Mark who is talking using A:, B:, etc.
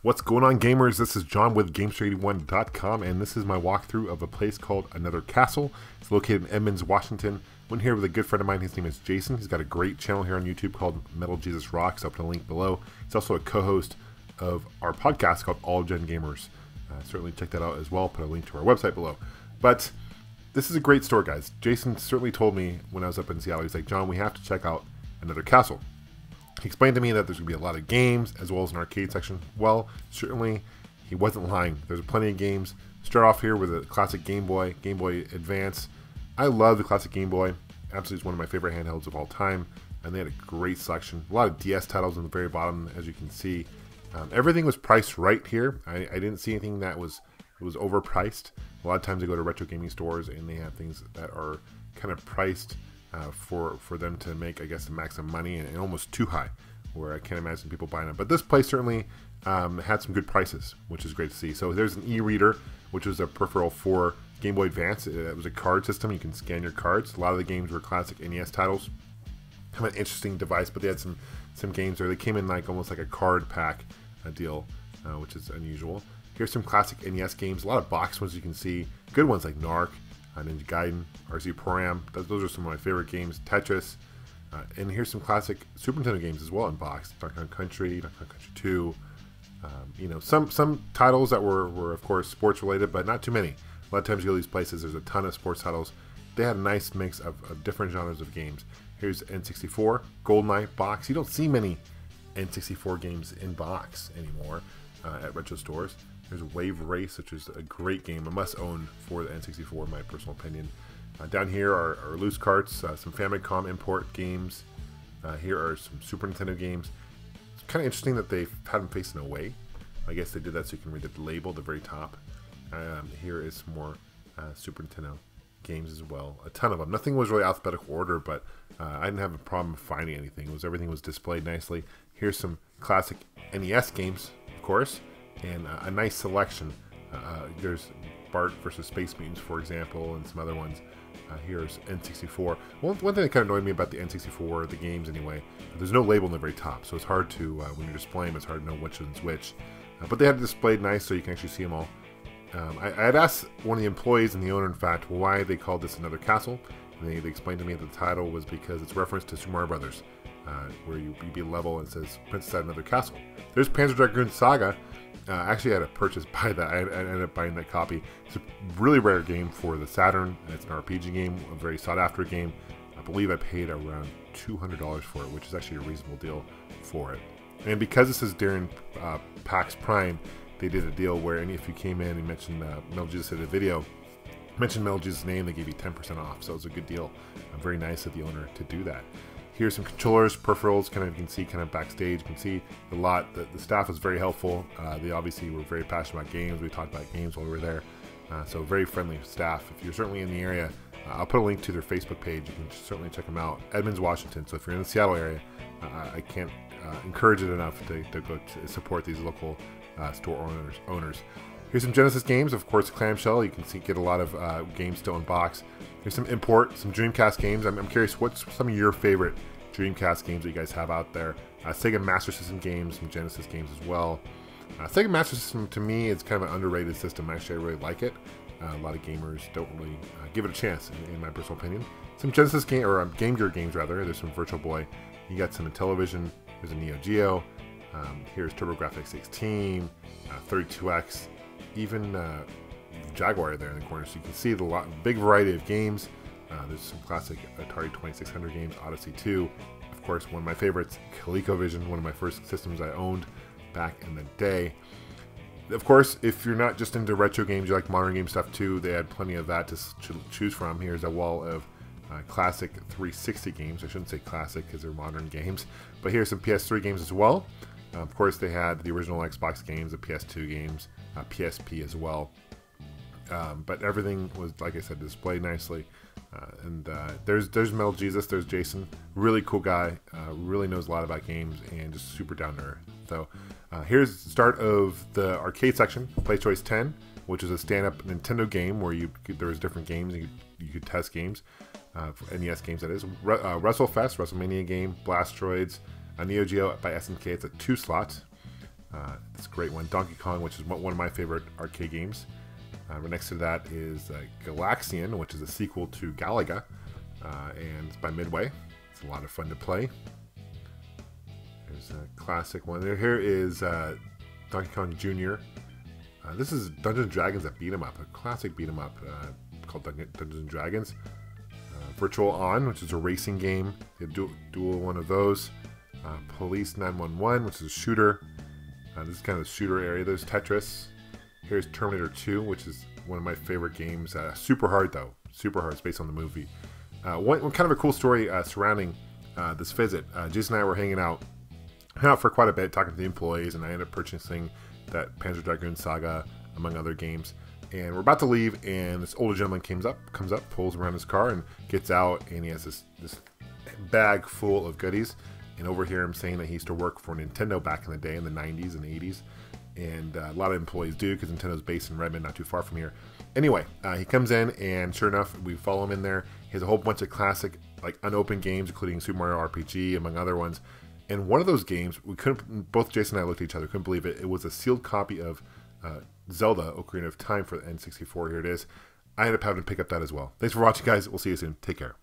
A: What's going on, gamers? This is John with Gamester81.com, and this is my walkthrough of a place called Another Castle. It's located in Edmonds, Washington. I'm here with a good friend of mine. His name is Jason. He's got a great channel here on YouTube called Metal Jesus Rocks. I'll put a link below. He's also a co-host of our podcast called Allgengamers. Certainly check that out as well. Put a link to our website below. But this is a great store, guys. Jason certainly told me when I was up in Seattle, he's like, John, we have to check out Another Castle. He explained to me that there's going to be a lot of games as well as an arcade section. Well, certainly he wasn't lying. There's plenty of games. Start off here with a classic Game Boy Advance. I love the classic Game Boy. Absolutely is one of my favorite handhelds of all time. And they had a great selection. A lot of DS titles on the very bottom, as you can see. Everything was priced right here. I didn't see anything that was overpriced. A lot of times I go to retro gaming stores and they have things that are kind of priced for them to make, I guess, the maximum money and almost too high, where I can't imagine people buying them. But this place certainly had some good prices, which is great to see. So there's an e-reader, which was a peripheral for Game Boy Advance. It was a card system. You can scan your cards. A lot of the games were classic NES titles. Kind of an interesting device, but they had some games where they came in like almost like a card pack deal, which is unusual. Here's some classic NES games. A lot of box ones you can see. Good ones like Narc, Ninja Gaiden, RC Pro-Am. Those are some of my favorite games. Tetris. And here's some classic Super Nintendo games as well in box. Donkey Kong Country, Donkey Kong Country 2. You know, some titles that were of course sports related, but not too many. A lot of times you go to these places, there's a ton of sports titles. They had a nice mix of different genres of games. Here's N64, GoldenEye box. You don't see many N64 games in box anymore at retro stores. There's Wave Race, which is a great game, a must-own for the N64, in my personal opinion. Down here are loose carts, some Famicom import games. Here are some Super Nintendo games. It's kind of interesting that they had them facing away. I guess they did that so you can read the label at the very top. Here is some more Super Nintendo games as well. A ton of them. Nothing was really alphabetical order, but I didn't have a problem finding anything. Everything was displayed nicely. Here's some classic NES games, of course, and a nice selection. There's Bart versus Space Mutants, for example, and some other ones. Here's N64. One thing that kind of annoyed me about the N64, the games anyway, there's no label in the very top, so it's hard to, when you're displaying them, it's hard to know which one's which. But they had it displayed nice so you can actually see them all. I had asked one of the employees and the owner, in fact, why they called this Another Castle. And they explained to me that the title was because it's reference to Super Mario Brothers, where you beat a level and it says Princess at Another Castle. There's Panzer Dragoon Saga. Actually, I had to purchase by that. I ended up buying that copy. It's a really rare game for the Saturn. It's an RPG game, a very sought-after game. I believe I paid around $200 for it, which is actually a reasonable deal for it. And because this is during PAX Prime, they did a deal where if you came in and mentioned Metal Jesus in a video, mentioned Metal Jesus' name, they gave you 10% off. So it was a good deal. Very nice of the owner to do that. Here's some controllers, peripherals, kind of you can see kind of backstage. You can see a lot. The staff was very helpful. They obviously were very passionate about games. We talked about games while we were there. So very friendly staff. If you're certainly in the area, I'll put a link to their Facebook page. You can certainly check them out. Edmonds, Washington. So if you're in the Seattle area, I can't encourage it enough to go to support these local store owners. Here's some Genesis games, of course, Clamshell. You can get a lot of games still in box. Here's some import, some Dreamcast games. I'm curious, what's some of your favorite Dreamcast games that you guys have out there? Sega Master System games, some Genesis games as well. Sega Master System, to me, is kind of an underrated system. Actually, I really like it. A lot of gamers don't really give it a chance, in my personal opinion. Some Genesis game, or Game Gear games, rather. There's some Virtual Boy. You got some Intellivision. There's a Neo Geo. Here's TurboGrafx 16, 32X, even Jaguar there in the corner. So you can see the big variety of games. There's some classic Atari 2600 games, Odyssey 2. Of course, one of my favorites, Colecovision, one of my first systems I owned back in the day. Of course, if you're not just into retro games, you like modern game stuff too, they had plenty of that to choose from. Here's a wall of classic 360 games. I shouldn't say classic because they're modern games, but here's some PS3 games as well. Of course, they had the original Xbox games, the PS2 games, PSP as well. But everything was, like I said, displayed nicely. There's Metal Jesus, there's Jason, really cool guy, really knows a lot about games and just super down to earth. So here's the start of the arcade section, Play Choice 10, which is a stand-up Nintendo game where there was different games and you could test games, NES games that is. WrestleFest, WrestleMania game, Blastroids, Neo Geo by SNK, it's a 2-slot. It's a great one. Donkey Kong, which is one of my favorite arcade games. Right next to that is Galaxian, which is a sequel to Galaga, and it's by Midway. It's a lot of fun to play. There's a classic one. Here is Donkey Kong Jr. This is Dungeons & Dragons that beat 'em up, a classic beat 'em up called Dungeons & Dragons. Virtual On, which is a racing game. You dual one of those. Police 911, which is a shooter. This is kind of the shooter area. There's Tetris. Here's Terminator 2, which is one of my favorite games. Super hard, though. Super hard. It's based on the movie. One kind of a cool story surrounding this visit. Jason and I were hanging out for quite a bit, talking to the employees, and I ended up purchasing that Panzer Dragoon Saga, among other games. And we're about to leave, and this older gentleman comes up, pulls around his car, and gets out, and he has this bag full of goodies. And overhear him saying that he used to work for Nintendo back in the day, in the 90s and 80s. And a lot of employees do, because Nintendo's based in Redmond, not too far from here. Anyway, he comes in, and sure enough, we follow him in there. He has a whole bunch of classic, like, unopened games, including Super Mario RPG, among other ones. And one of those games, both Jason and I looked at each other, couldn't believe it. It was a sealed copy of Zelda Ocarina of Time for the N64. Here it is. I ended up having to pick up that as well. Thanks for watching, guys. We'll see you soon. Take care.